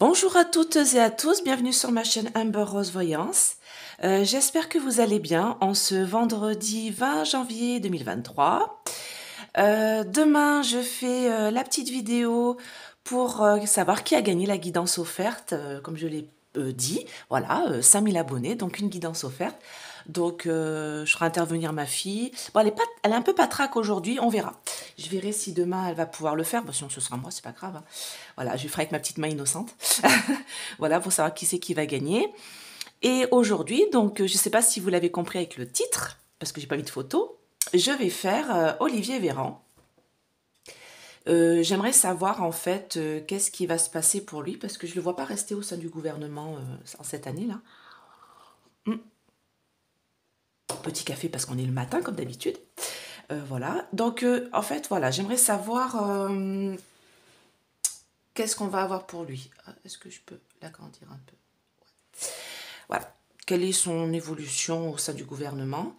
Bonjour à toutes et à tous, bienvenue sur ma chaîne Amber Rose Voyance. J'espère que vous allez bien en ce vendredi 20 janvier 2023. Demain, je fais la petite vidéo pour savoir qui a gagné la guidance offerte, comme je l'ai dit. Voilà, 5000 abonnés, donc une guidance offerte. Donc, je ferai intervenir ma fille. Bon, elle est un peu patraque aujourd'hui, on verra. Je verrai si demain elle va pouvoir le faire. Bon, sinon, ce sera moi, c'est pas grave, hein. Voilà, je le ferai avec ma petite main innocente. Voilà, pour savoir qui c'est qui va gagner. Et aujourd'hui, donc, je ne sais pas si vous l'avez compris avec le titre, parce que j'ai pas mis de photo, je vais faire Olivier Véran. J'aimerais savoir en fait qu'est-ce qui va se passer pour lui, parce que je ne le vois pas rester au sein du gouvernement en cette année-là. Petit café parce qu'on est le matin comme d'habitude. Voilà, donc en fait, voilà, j'aimerais savoir qu'est-ce qu'on va avoir pour lui. Est-ce que je peux l'agrandir un peu? Voilà, quelle est son évolution au sein du gouvernement?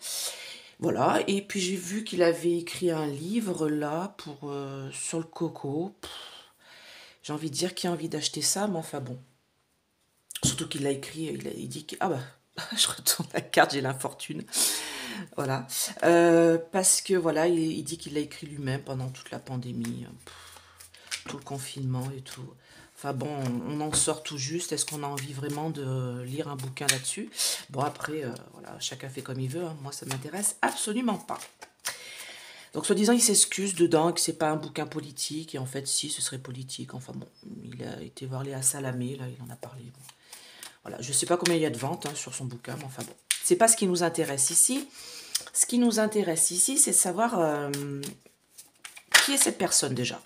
Voilà, et puis j'ai vu qu'il avait écrit un livre là pour sur le coco. J'ai envie de dire qui a envie d'acheter ça, mais enfin bon. Surtout qu'il l'a écrit, il dit que ah bah je retourne la carte, j'ai l'infortune. Voilà, parce que voilà, il dit qu'il l'a écrit lui-même pendant toute la pandémie, tout le confinement et tout. Enfin bon, on en sort tout juste. Est-ce qu'on a envie vraiment de lire un bouquin là-dessus? Bon après, voilà, chacun fait comme il veut, hein. Moi, ça m'intéresse absolument pas. Donc, soi-disant, il s'excuse dedans que c'est pas un bouquin politique. Et en fait, si, ce serait politique. Enfin bon, il a été voir Léa Salamé, là, il en a parlé. Bon. Voilà, je sais pas combien il y a de ventes hein, sur son bouquin, mais enfin bon. C'est pas ce qui nous intéresse ici. Ce qui nous intéresse ici, c'est de savoir qui est cette personne déjà.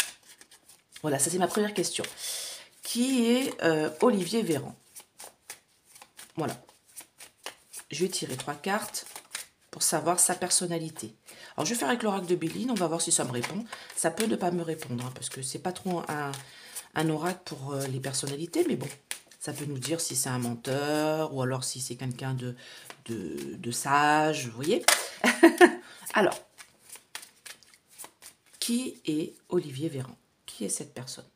Voilà, ça c'est ma première question. Qui est Olivier Véran? Voilà. Je vais tirer 3 cartes pour savoir sa personnalité. Alors, je vais faire avec l'oracle de Béline, on va voir si ça me répond. Ça peut ne pas me répondre, hein, parce que c'est pas trop un oracle pour les personnalités, mais bon, ça peut nous dire si c'est un menteur, ou alors si c'est quelqu'un de sage, vous voyez. Alors, qui est Olivier Véran? Qui est cette personne?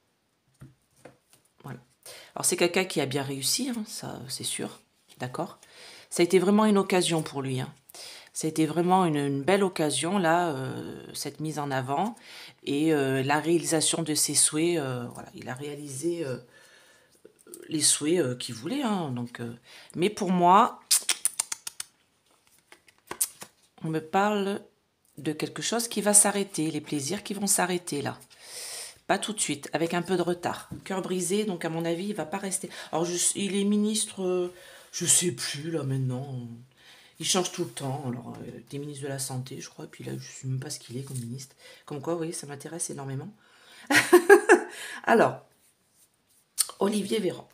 Voilà. Alors, c'est quelqu'un qui a bien réussi, hein, ça c'est sûr, d'accord? Ça a été vraiment une occasion pour lui, hein. Ça a été vraiment une belle occasion, là, cette mise en avant et la réalisation de ses souhaits. Voilà, il a réalisé les souhaits qu'il voulait, hein, donc, mais pour moi, on me parle de quelque chose qui va s'arrêter, les plaisirs qui vont s'arrêter, là. Pas tout de suite, avec un peu de retard. Cœur brisé, donc à mon avis, il va pas rester. Alors, il est ministre, je sais plus, là, maintenant. Il change tout le temps. Alors, des ministres de la Santé, je crois, et puis là, je ne sais même pas ce qu'il est comme ministre. Comme quoi, vous voyez, ça m'intéresse énormément. Alors, Olivier Véran.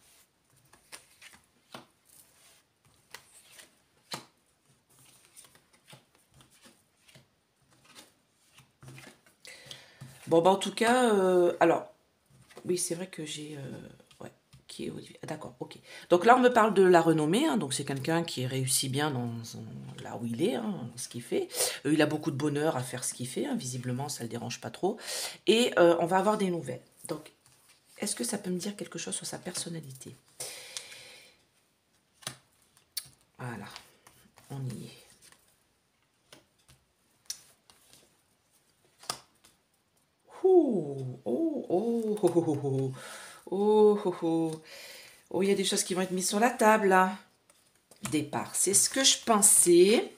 Bon, bah, en tout cas, alors, oui, c'est vrai que j'ai... ouais, qui est Olivier? Ah, d'accord, ok. Donc là, on me parle de la renommée, hein, donc c'est quelqu'un qui réussit bien là où il est, hein, dans ce qu'il fait. Il a beaucoup de bonheur à faire ce qu'il fait, hein, visiblement, ça ne le dérange pas trop. Et on va avoir des nouvelles. Donc, est-ce que ça peut me dire quelque chose sur sa personnalité? Voilà, on y est. Oh, oh, oh, oh, oh, oh, oh, oh, oh. Oh, il y a des choses qui vont être mises sur la table, là. Départ, c'est ce que je pensais.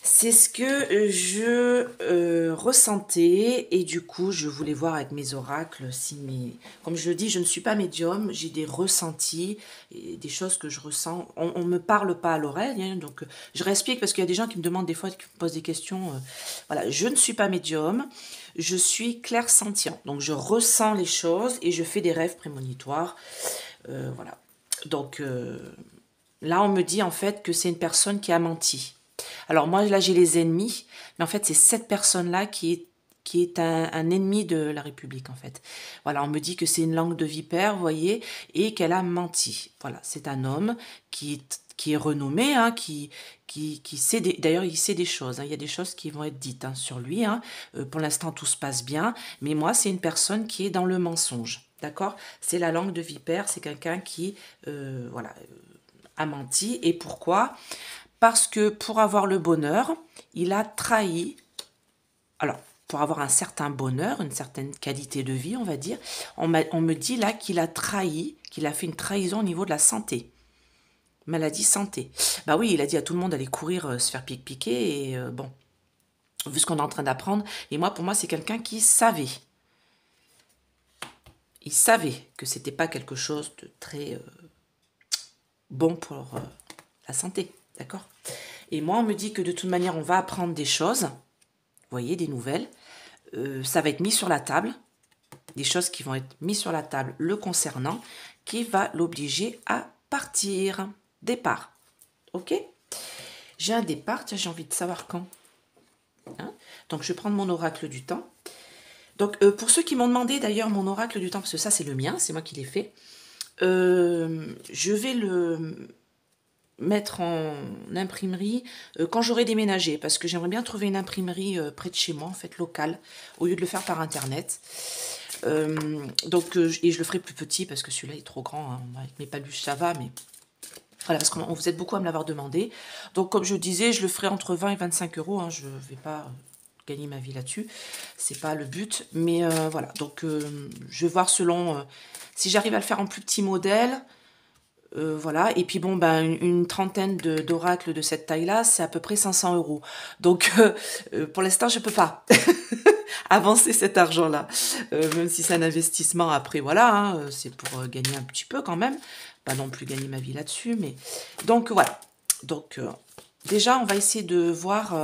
C'est ce que je ressentais et du coup, je voulais voir avec mes oracles si Comme je le dis, je ne suis pas médium, j'ai des ressentis, et des choses que je ressens. On ne me parle pas à l'oreille, hein, donc je réexplique parce qu'il y a des gens qui me demandent des fois, qui me posent des questions. Voilà, je ne suis pas médium, je suis clairsentient. Donc je ressens les choses et je fais des rêves prémonitoires. Voilà. Donc là, on me dit en fait que c'est une personne qui a menti. Alors moi, là, j'ai les ennemis, mais en fait, c'est cette personne-là qui est un ennemi de la République, en fait. Voilà, on me dit que c'est une langue de vipère, vous voyez, et qu'elle a menti. Voilà, c'est un homme qui est renommé, hein, qui sait d'ailleurs, il sait des choses, hein, il y a des choses qui vont être dites hein, sur lui. Hein. Pour l'instant, tout se passe bien, mais moi, c'est une personne qui est dans le mensonge. D'accord? C'est la langue de vipère, c'est quelqu'un qui voilà, a menti. Et pourquoi? Parce que pour avoir le bonheur, il a trahi. Alors, pour avoir un certain bonheur, une certaine qualité de vie, on va dire, on me dit là qu'il a trahi, qu'il a fait une trahison au niveau de la santé. Maladie santé. Bah oui, il a dit à tout le monde d'aller courir, se faire piquer, et bon, vu ce qu'on est en train d'apprendre, et moi, pour moi, c'est quelqu'un qui savait. Il savait que c'était pas quelque chose de très bon pour la santé, d'accord? Et moi, on me dit que de toute manière, on va apprendre des choses, vous voyez, des nouvelles, ça va être mis sur la table, des choses qui vont être mises sur la table le concernant, qui va l'obliger à partir. Départ. Ok? J'ai un départ, tiens, j'ai envie de savoir quand. Hein? Donc, je vais prendre mon oracle du temps. Donc, pour ceux qui m'ont demandé d'ailleurs mon oracle du temps, parce que ça, c'est le mien, c'est moi qui l'ai fait, je vais le mettre en imprimerie quand j'aurai déménagé, parce que j'aimerais bien trouver une imprimerie près de chez moi, en fait, locale, au lieu de le faire par Internet. Donc, et je le ferai plus petit, parce que celui-là est trop grand, hein. Avec mes paluches, ça va, mais... Voilà, parce que vous êtes beaucoup à me l'avoir demandé. Donc, comme je disais, je le ferai entre 20 et 25 euros. Hein. Je ne vais pas gagner ma vie là-dessus. C'est pas le but. Mais voilà, donc je vais voir selon... si j'arrive à le faire en plus petit modèle, voilà. Et puis bon, ben, une trentaine d'oracles de cette taille-là, c'est à peu près 500 euros. Donc, pour l'instant, je ne peux pas avancer cet argent-là. Même si c'est un investissement après, voilà, hein, c'est pour gagner un petit peu quand même. Pas non plus gagner ma vie là-dessus, mais... Donc, voilà. Donc, déjà, on va essayer de voir...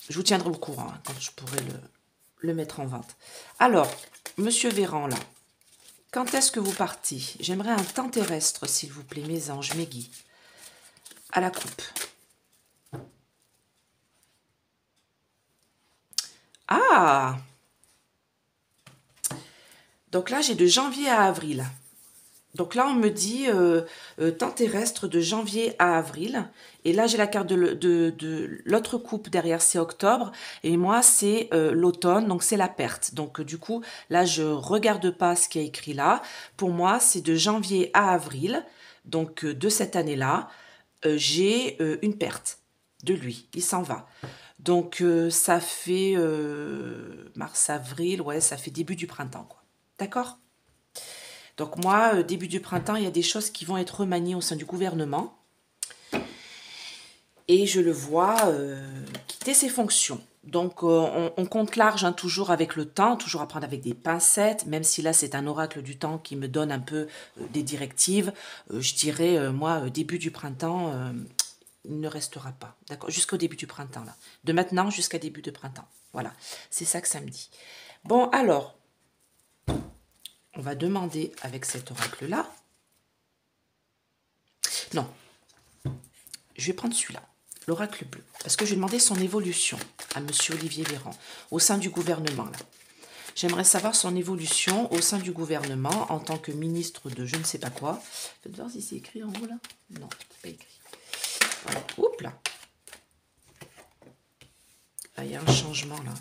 je vous tiendrai au courant hein, quand je pourrai le mettre en vente. Alors, Monsieur Véran, là, quand est-ce que vous partez? J'aimerais un temps terrestre, s'il vous plaît, mes anges, mes guides. À la coupe. Ah! Donc là, j'ai de janvier à avril. Donc là, on me dit temps terrestre de janvier à avril. Et là, j'ai la carte de l'autre coupe derrière, c'est octobre. Et moi, c'est l'automne, donc c'est la perte. Donc du coup, là, je regarde pas ce qu'il y a écrit là. Pour moi, c'est de janvier à avril. Donc de cette année-là, j'ai une perte de lui. Il s'en va. Donc ça fait mars-avril, ouais, ça fait début du printemps, quoi. D'accord? Donc moi, début du printemps, il y a des choses qui vont être remaniées au sein du gouvernement. Et je le vois quitter ses fonctions. Donc on compte large hein, toujours avec le temps, toujours à prendre avec des pincettes, même si là c'est un oracle du temps qui me donne un peu des directives. Je dirais, moi, début du printemps, il ne restera pas. D'accord? Jusqu'au début du printemps, là. De maintenant jusqu'à début de printemps. Voilà, c'est ça que ça me dit. Bon, alors, on va demander avec cet oracle-là. Non, je vais prendre celui-là, l'oracle bleu, parce que je vais demander son évolution à Monsieur Olivier Véran, au sein du gouvernement. Là. J'aimerais savoir son évolution au sein du gouvernement en tant que ministre de je ne sais pas quoi. Faites voir si c'est écrit en haut là. Non, c'est pas écrit. Voilà. Oups là. Ah, il y a un changement là.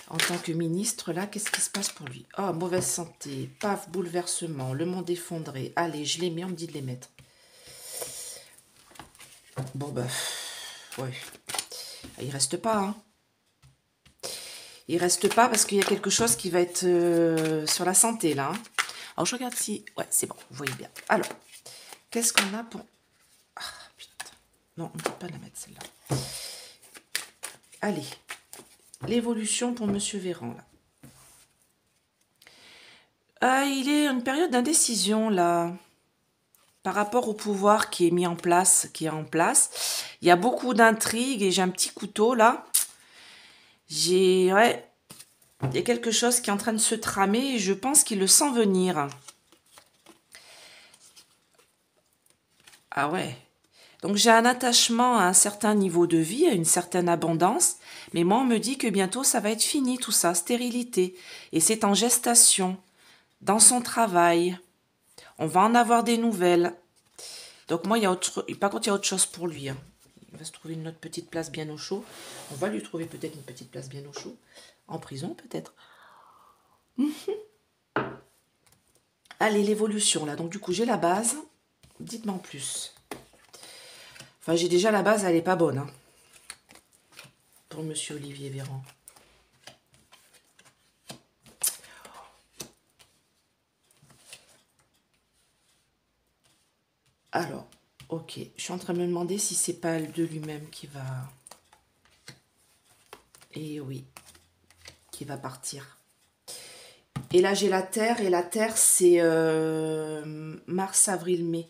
En tant que ministre, là, qu'est-ce qui se passe pour lui? Ah, mauvaise santé, paf, bouleversement, le monde effondré. Allez, je les mets, on me dit de les mettre. Bon, bah, ouais. Il reste pas, hein. Il reste pas parce qu'il y a quelque chose qui va être sur la santé, là. Hein. Alors, je regarde si... Ouais, c'est bon, vous voyez bien. Alors, qu'est-ce qu'on a pour... Ah, putain. Non, on ne peut pas la mettre, celle-là. Allez. L'évolution pour Monsieur Véran, là. Ah, il est une période d'indécision, là. Par rapport au pouvoir qui est mis en place, il y a beaucoup d'intrigues et j'ai un petit couteau, là. Ouais, il y a quelque chose qui est en train de se tramer et je pense qu'il le sent venir. Ah ouais. Donc j'ai un attachement à un certain niveau de vie, à une certaine abondance, mais moi on me dit que bientôt ça va être fini tout ça, stérilité. Et c'est en gestation, dans son travail. On va en avoir des nouvelles. Donc moi, par contre, il y a autre chose pour lui. Hein. Il va se trouver une autre petite place bien au chaud. On va lui trouver peut-être une petite place bien au chaud. En prison, peut-être. Allez, l'évolution, là. Donc, du coup, j'ai la base. Dites-moi en plus. Enfin, j'ai déjà la base, elle n'est pas bonne. Hein, pour Monsieur Olivier Véran. Alors, ok. Je suis en train de me demander si c'est pas le 2 lui-même qui va... Et oui, qui va partir. Et là, j'ai la Terre. Et la Terre, c'est mars, avril, mai.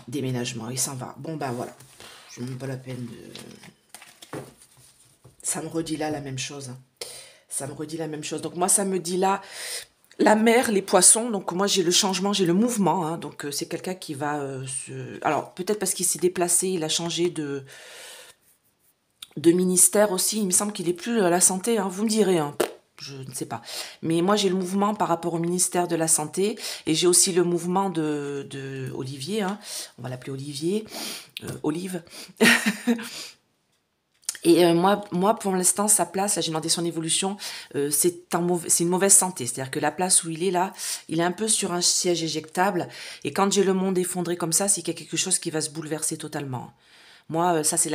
Déménagement, il s'en va. Bon, ben voilà. Je n'ai même pas la peine de... Ça me redit là la même chose. Hein. Ça me redit la même chose. Donc moi, ça me dit là... La mer, les poissons, donc moi j'ai le changement, j'ai le mouvement, hein, donc c'est quelqu'un qui va se... Alors peut-être parce qu'il s'est déplacé, il a changé de ministère aussi, il me semble qu'il est plus à la santé, hein, vous me direz, hein, je ne sais pas. Mais moi j'ai le mouvement par rapport au ministère de la Santé, et j'ai aussi le mouvement de Olivier, hein, on va l'appeler Olivier, Olive. Et moi, pour l'instant, sa place, là, j'ai demandé son évolution, c'est une mauvaise santé. C'est-à-dire que la place où il est là, il est un peu sur un siège éjectable. Et quand j'ai le monde effondré comme ça, c'est qu'il y a quelque chose qui va se bouleverser totalement. Moi, ça, c'est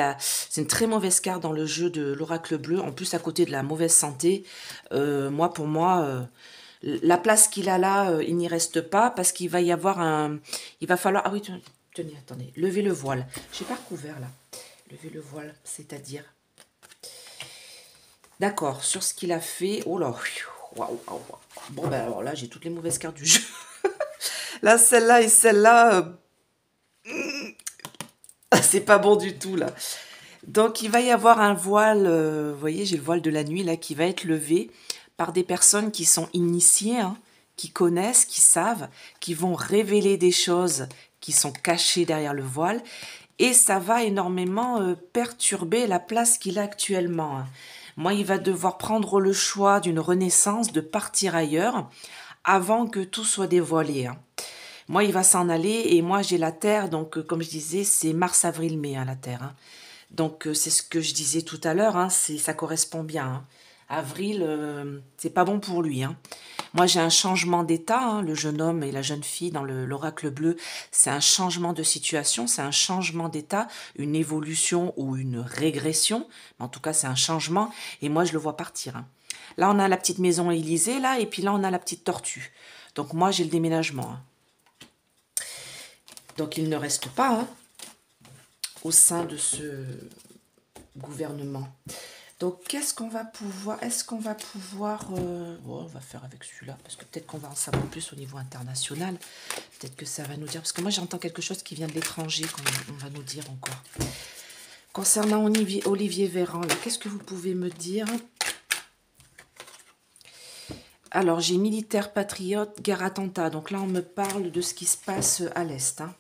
une très mauvaise carte dans le jeu de l'oracle bleu. En plus, à côté de la mauvaise santé, moi, pour moi, la place qu'il a là, il n'y reste pas parce qu'il va y avoir un... Il va falloir... Ah oui, tenez, attendez. Levez le voile. J'ai pas recouvert, là. Levez le voile, c'est-à-dire... D'accord, sur ce qu'il a fait. Oh là, waouh, waouh. Bon, ben alors là, j'ai toutes les mauvaises cartes du jeu. Là, celle-là et celle-là, c'est pas bon du tout, là. Donc, il va y avoir un voile, vous voyez, j'ai le voile de la nuit, là, qui va être levé par des personnes qui sont initiées, hein, qui connaissent, qui savent, qui vont révéler des choses qui sont cachées derrière le voile. Et ça va énormément perturber la place qu'il a actuellement. Hein. Moi, il va devoir prendre le choix d'une renaissance, de partir ailleurs, avant que tout soit dévoilé. Hein. Moi, il va s'en aller, et moi, j'ai la Terre, donc comme je disais, c'est mars, avril, mai, hein, la Terre. Hein. Donc, c'est ce que je disais tout à l'heure, hein, ça correspond bien. Hein. Avril, c'est pas bon pour lui. Hein. Moi, j'ai un changement d'état, hein, le jeune homme et la jeune fille dans l'oracle bleu, c'est un changement de situation, c'est un changement d'état, une évolution ou une régression. En tout cas, c'est un changement, et moi, je le vois partir. Hein. Là, on a la petite maison Élysée, là, et puis là, on a la petite tortue. Donc, moi, j'ai le déménagement. Hein. Donc, il ne reste pas hein, au sein de ce gouvernement. Donc, qu'est-ce qu'on va pouvoir... Est-ce qu'on va pouvoir... bon, on va faire avec celui-là, parce que peut-être qu'on va en savoir plus au niveau international. Peut-être que ça va nous dire... Parce que moi, j'entends quelque chose qui vient de l'étranger, qu'on va nous dire encore. Concernant Olivier Véran, qu'est-ce que vous pouvez me dire? Alors, j'ai militaire, patriote, guerre, attentat. Donc là, on me parle de ce qui se passe à l'Est. Hein.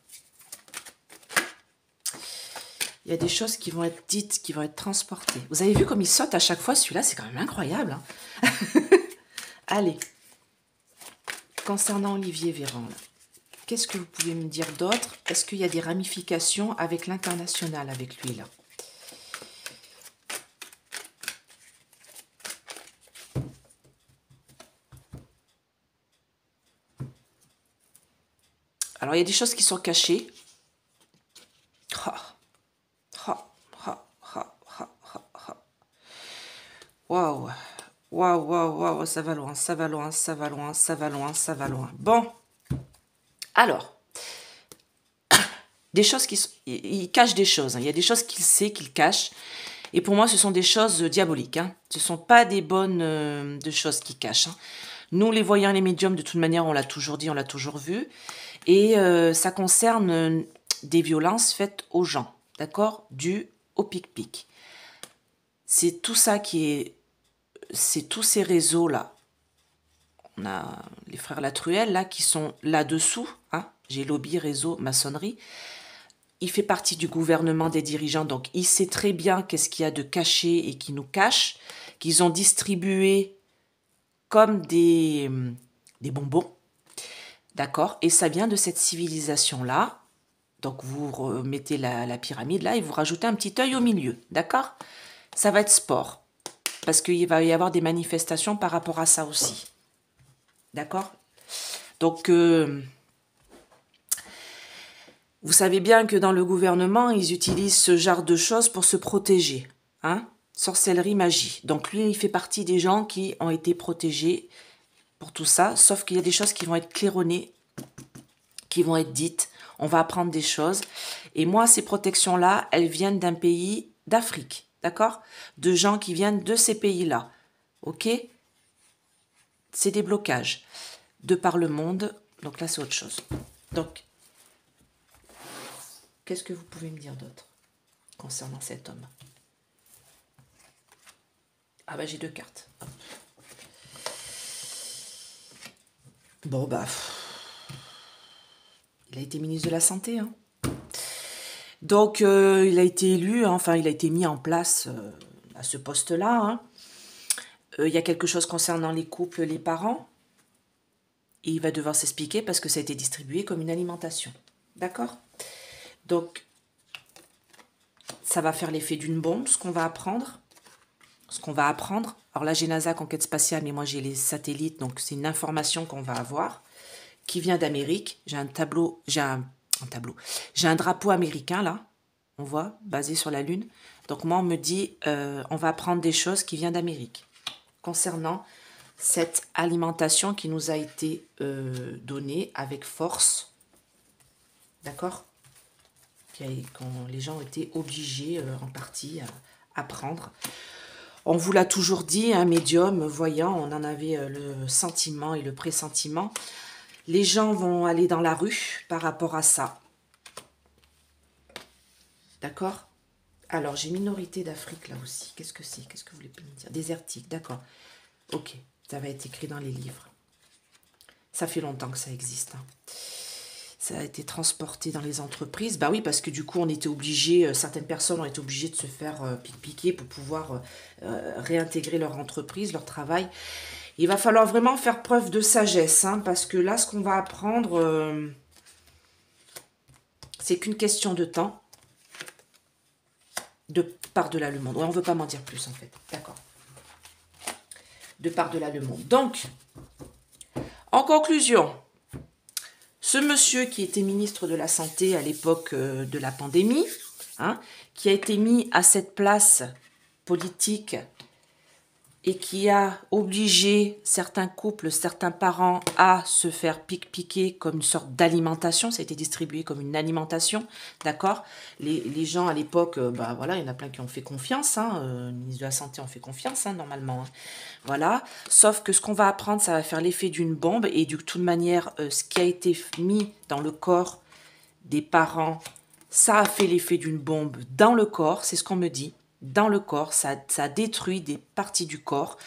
Il y a des choses qui vont être dites, qui vont être transportées. Vous avez vu comme il saute à chaque fois, celui-là, c'est quand même incroyable. Hein. Allez. Concernant Olivier Véran, qu'est-ce que vous pouvez me dire d'autre? Est-ce qu'il y a des ramifications avec l'international, avec lui, là? Alors, il y a des choses qui sont cachées. Waouh, waouh, waouh, waouh, ça va loin, ça va loin, ça va loin, ça va loin, ça va loin. Bon, alors, des choses qui... Il cache des choses, hein. Il y a des choses qu'il sait, qu'il cache. Et pour moi, ce sont des choses diaboliques. Hein. Ce ne sont pas des bonnes de choses qu'il cache. Hein. Nous, les voyants, les médiums, de toute manière, on l'a toujours dit, on l'a toujours vu. Et ça concerne des violences faites aux gens, d'accord? Dues au pic-pic. C'est tout ça qui est... C'est tous ces réseaux-là. On a les frères Latruelle, là, qui sont là-dessous. Hein. J'ai lobby, réseau, maçonnerie. Il fait partie du gouvernement des dirigeants, donc il sait très bien qu'est-ce qu'il y a de caché et qui nous cache, qu'ils ont distribué comme des bonbons. D'accord? Et ça vient de cette civilisation-là. Donc, vous remettez la pyramide là et vous rajoutez un petit œil au milieu. D'accord? Ça va être sport. Parce qu'il va y avoir des manifestations par rapport à ça aussi. D'accord? Donc, vous savez bien que dans le gouvernement, ils utilisent ce genre de choses pour se protéger. Hein? Sorcellerie, magie. Donc lui, il fait partie des gens qui ont été protégés pour tout ça, sauf qu'il y a des choses qui vont être claironnées, qui vont être dites. On va apprendre des choses. Et moi, ces protections-là, elles viennent d'un pays d'Afrique. D'accord? De gens qui viennent de ces pays-là. Ok? C'est des blocages. De par le monde. Donc là, c'est autre chose. Donc, qu'est-ce que vous pouvez me dire d'autre concernant cet homme? Ah bah j'ai 2 cartes. Bon bah... Il a été ministre de la Santé. Hein. Donc il a été élu, hein, enfin il a été mis en place à ce poste-là. Hein. Il y a quelque chose concernant les couples, les parents. Et il va devoir s'expliquer parce que ça a été distribué comme une alimentation. D'accord? Donc, ça va faire l'effet d'une bombe, ce qu'on va apprendre. Alors là, j'ai NASA, Conquête spatiale, mais moi j'ai les satellites, donc c'est une information qu'on va avoir, qui vient d'Amérique. J'ai un tableau, j'ai un drapeau américain là, on voit, basé sur la Lune. Donc moi, on me dit, on va apprendre des choses qui viennent d'Amérique, concernant cette alimentation qui nous a été donnée avec force, d'accord? Quand les gens ont été obligés en partie à prendre. On vous l'a toujours dit, un médium, voyant, on en avait le sentiment et le pressentiment. Les gens vont aller dans la rue par rapport à ça. D'accord? Alors, j'ai minorité d'Afrique là aussi. Qu'est-ce que c'est? Qu'est-ce que vous voulez me dire? Désertique, d'accord. Ok, ça va être écrit dans les livres. Ça fait longtemps que ça existe. Hein. Ça a été transporté dans les entreprises. Bah oui, parce que du coup, on était obligé, certaines personnes ont été obligées de se faire piquer pour pouvoir réintégrer leur entreprise, leur travail. Il va falloir vraiment faire preuve de sagesse, hein, parce que là, ce qu'on va apprendre, c'est qu'une question de temps, de par-delà le monde. Ouais, on ne veut pas m'en dire plus, en fait. D'accord. De par-delà le monde. Donc, en conclusion, ce monsieur qui était ministre de la Santé à l'époque de la pandémie, hein, qui a été mis à cette place politique et qui a obligé certains couples, certains parents à se faire piquer comme une sorte d'alimentation. Ça a été distribué comme une alimentation, d'accord? Les gens à l'époque, bah voilà, il y en a plein qui ont fait confiance, hein, le ministre de la Santé en fait confiance, hein, normalement. Hein. Voilà, sauf que ce qu'on va apprendre, ça va faire l'effet d'une bombe et de toute manière, ce qui a été mis dans le corps des parents, ça a fait l'effet d'une bombe dans le corps, c'est ce qu'on me dit. Dans le corps, ça détruit des parties du corps.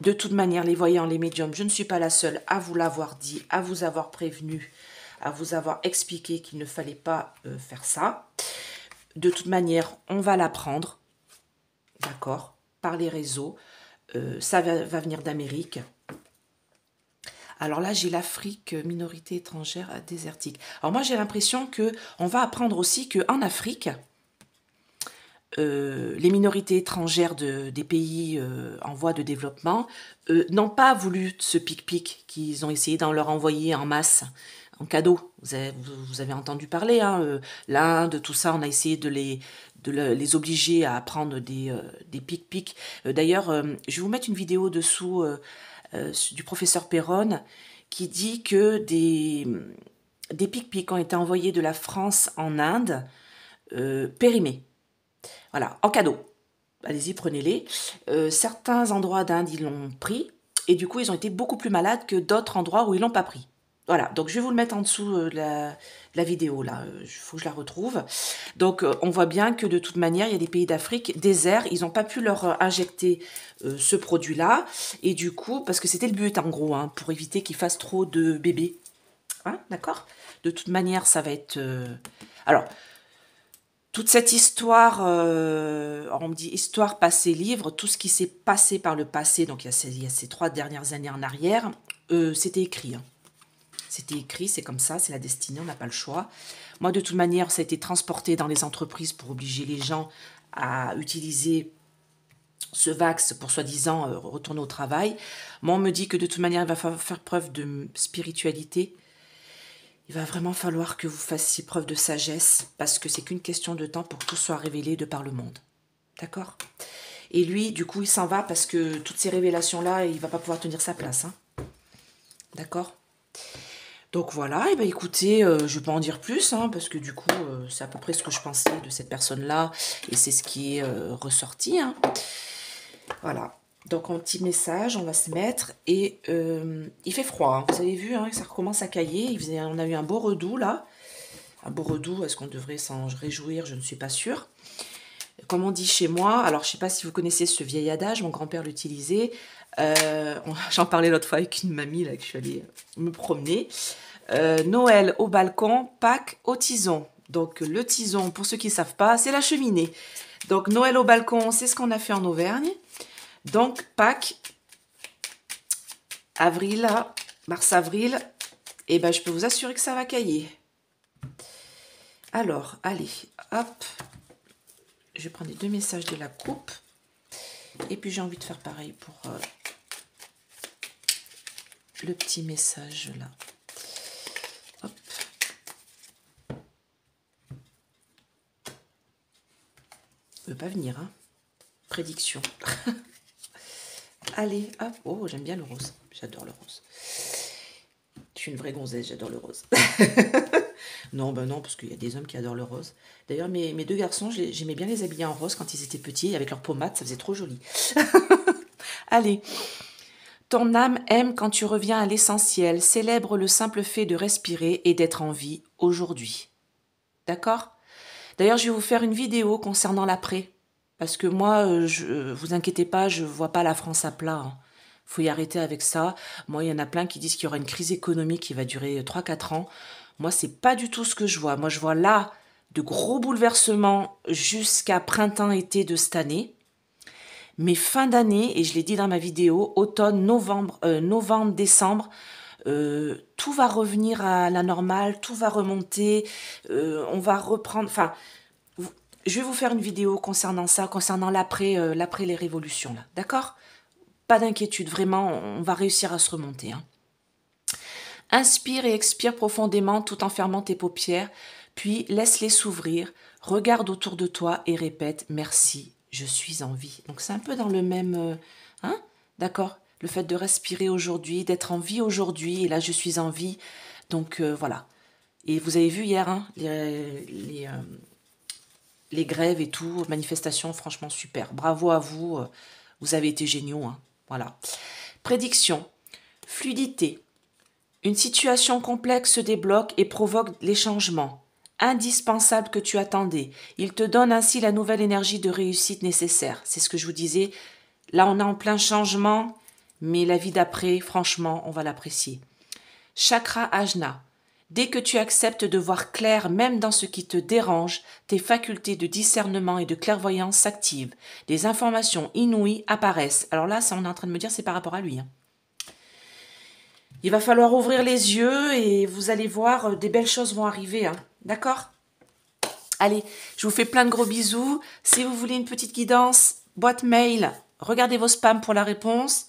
De toute manière, les voyants, les médiums, je ne suis pas la seule à vous l'avoir dit, à vous avoir prévenu, à vous avoir expliqué qu'il ne fallait pas faire ça. De toute manière, on va l'apprendre, d'accord, par les réseaux. Ça va venir d'Amérique. Alors là, j'ai l'Afrique, minorité étrangère désertique. Alors moi, j'ai l'impression qu'on va apprendre aussi qu'en Afrique, les minorités étrangères des pays en voie de développement n'ont pas voulu ce pic-pic qu'ils ont essayé d'en leur envoyer en masse, en cadeau. Vous avez entendu parler, hein, l'Inde, tout ça, on a essayé de les obliger à prendre des pic-pics. D'ailleurs, je vais vous mettre une vidéo dessous du professeur Perron qui dit que des pic-pics ont été envoyés de la France en Inde, périmés. Voilà, en cadeau. Allez-y, prenez-les. Certains endroits d'Inde, ils l'ont pris. Et du coup, ils ont été beaucoup plus malades que d'autres endroits où ils l'ont pas pris. Voilà, donc je vais vous le mettre en dessous de la vidéo, là. Il faut que je la retrouve. Donc, on voit bien que de toute manière, il y a des pays d'Afrique, déserts, ils n'ont pas pu leur injecter ce produit-là. Et du coup, parce que c'était le but, en gros, hein, pour éviter qu'ils fassent trop de bébés. Hein, d'accord? De toute manière, ça va être... Alors... Toute cette histoire, on me dit histoire, passé, livre, tout ce qui s'est passé par le passé, donc il y a ces 3 dernières années en arrière, c'était écrit. Hein. C'était écrit, c'est comme ça, c'est la destinée, on n'a pas le choix. Moi, de toute manière, ça a été transporté dans les entreprises pour obliger les gens à utiliser se vaxe pour soi-disant retourner au travail. Moi, on me dit que de toute manière, il va falloir faire preuve de spiritualité. Il va vraiment falloir que vous fassiez preuve de sagesse, parce que c'est qu'une question de temps pour que tout soit révélé de par le monde. D'accord? Et lui, du coup, il s'en va parce que toutes ces révélations-là, il va pas pouvoir tenir sa place. Hein. D'accord? Donc voilà, et ben écoutez, je ne vais pas en dire plus, hein, parce que du coup, c'est à peu près ce que je pensais de cette personne-là, et c'est ce qui est ressorti. Hein. Voilà, donc un petit message, on va se mettre, et il fait froid, hein. Vous avez vu, hein, ça recommence à cailler, on a eu un beau redoux là, un beau redoux, est-ce qu'on devrait s'en réjouir, je ne suis pas sûre. Comme on dit chez moi, alors je ne sais pas si vous connaissez ce vieil adage, mon grand-père l'utilisait, j'en parlais l'autre fois avec une mamie là, que je suis allée me promener. Noël au balcon, Pâques au tison. Donc le tison, pour ceux qui ne savent pas, c'est la cheminée. Donc Noël au balcon, c'est ce qu'on a fait en Auvergne. Donc Pâques, avril, mars-avril, et ben je peux vous assurer que ça va cailler. Alors, allez, hop, je vais prendre les 2 messages de la coupe. Et puis j'ai envie de faire pareil pour le petit message là. Hop. Il veut pas venir, hein. Prédiction. Allez, hop. Oh, j'aime bien le rose. J'adore le rose. Je suis une vraie gonzesse, j'adore le rose. Non, ben non, parce qu'il y a des hommes qui adorent le rose. D'ailleurs, mes 2 garçons, j'aimais bien les habiller en rose quand ils étaient petits, avec leur pommade, ça faisait trop joli. Allez. Ton âme aime quand tu reviens à l'essentiel, célèbre le simple fait de respirer et d'être en vie aujourd'hui. D'accord? D'ailleurs, je vais vous faire une vidéo concernant l'après. Parce que moi, vous inquiétez pas, je vois pas la France à plat. Hein. Faut y arrêter avec ça. Moi, il y en a plein qui disent qu'il y aura une crise économique qui va durer 3-4 ans. Moi, c'est pas du tout ce que je vois. Moi, je vois là de gros bouleversements jusqu'à printemps-été de cette année. Mais fin d'année, et je l'ai dit dans ma vidéo, automne, novembre, décembre, tout va revenir à la normale, tout va remonter, on va reprendre... Enfin, je vais vous faire une vidéo concernant ça, concernant l'après les révolutions, là, d'accord? Pas d'inquiétude, vraiment, on va réussir à se remonter. Hein. Inspire et expire profondément tout en fermant tes paupières, puis laisse-les s'ouvrir, regarde autour de toi et répète « Merci, je suis en vie ». Donc c'est un peu dans le même... hein? D'accord? Le fait de respirer aujourd'hui, d'être en vie aujourd'hui, et là je suis en vie. Donc voilà. Et vous avez vu hier, hein, les grèves et tout, manifestations, franchement super. Bravo à vous, vous avez été géniaux. Hein. Voilà. Prédiction. Fluidité. Une situation complexe se débloque et provoque les changements indispensables que tu attendais. Il te donne ainsi la nouvelle énergie de réussite nécessaire. C'est ce que je vous disais. Là, on est en plein changement, mais la vie d'après, franchement, on va l'apprécier. Chakra Ajna. Dès que tu acceptes de voir clair même dans ce qui te dérange, tes facultés de discernement et de clairvoyance s'activent. Des informations inouïes apparaissent. Alors là, ça on est en train de me dire, c'est par rapport à lui. Hein. Il va falloir ouvrir les yeux et vous allez voir, des belles choses vont arriver. Hein. D'accord? Allez, je vous fais plein de gros bisous. Si vous voulez une petite guidance, boîte mail, regardez vos spams pour la réponse.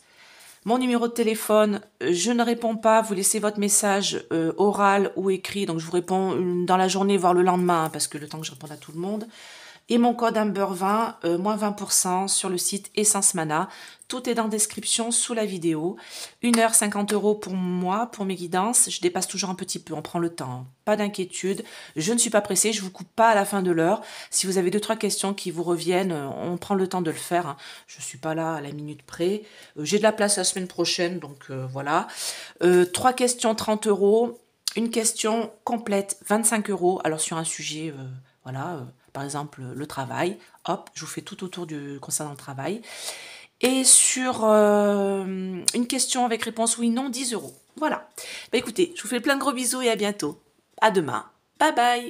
Mon numéro de téléphone, je ne réponds pas, vous laissez votre message oral ou écrit, donc je vous réponds dans la journée, voire le lendemain, hein, parce que le temps que je réponde à tout le monde. Et mon code Amber20, moins 20% sur le site Essence Mana. Tout est dans la description sous la vidéo. 1h, 50 € pour moi, pour mes guidances. Je dépasse toujours un petit peu, on prend le temps. Hein. Pas d'inquiétude, je ne suis pas pressée, je ne vous coupe pas à la fin de l'heure. Si vous avez 2-3 questions qui vous reviennent, on prend le temps de le faire. Hein. Je ne suis pas là à la minute près. J'ai de la place la semaine prochaine, donc voilà. 3 questions, 30 €. Une question complète, 25 €. Alors sur un sujet, voilà... par exemple le travail, hop, je vous fais tout autour concernant le travail. Et sur une question avec réponse oui, non, 10 €. Voilà. Bah écoutez, je vous fais plein de gros bisous et à bientôt. À demain. Bye bye.